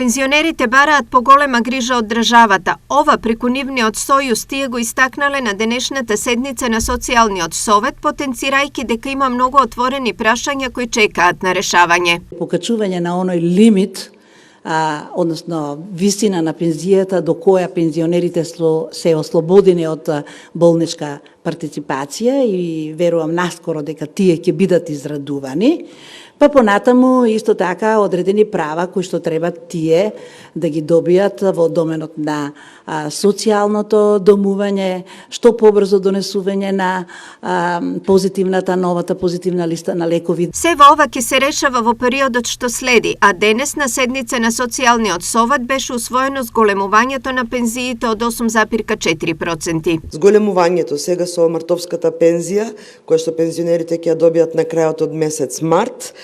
Пензионерите бараат поголема грижа од државата. Ова преку нивниот сојуз тие го истакнале на денешната седница на Социјалниот совет, потенцирајќи дека има многу отворени прашања кои чекаат на решавање. Покачување на оној лимит, односно висина на пензијата до која пензионерите се ослободени од болничка партиципација и верувам наскоро дека тие ќе бидат израдувани. Па понатаму исто така одредени права кои што треба тие да ги добијат во доменот на социјалното домување, што побрзо донесување на новата позитивна листа на лекови. Се во ова ќе се решава во периодот што следи, а денес на седница на Социјалниот совет беше усвоено зголемувањето на пензиите од 8,4%. Зголемувањето сега со мартовската пензија, која што пензионерите ќе ја добијат на крајот од месец март,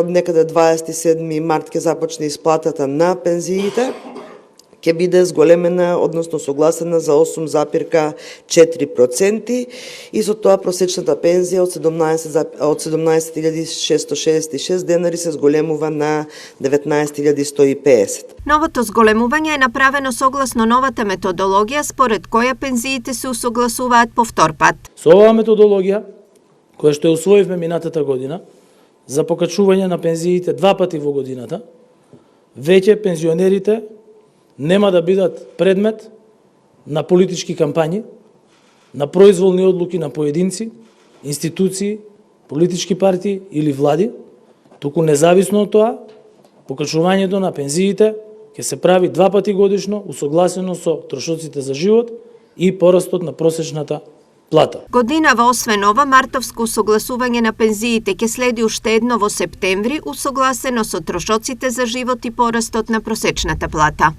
некаде 27 март ќе започне исплатата на пензиите, ќе биде зголемена, односно согласена за 8,4% и со тоа просечната пензија од 17.666 денари се зголемува на 19.150. Новото зголемување е направено согласно новата методологија според која пензиите се усогласуваат по втор пат. Со оваа методологија, која што ја усвоивме минатата година, за покачување на пензиите 2 пати во годината, веќе пензионерите нема да бидат предмет на политички кампањи, на произволни одлуки на поединци, институции, политички партии или влади, туку независно од тоа, покачувањето на пензиите ќе се прави 2 пати годишно, усогласено со трошоците за живот и порастот на просечната плата. Годинава освен ова, мартовско усогласување на пензиите ќе следи уште едно во септември, усогласено со трошоците за живот и порастот на просечната плата.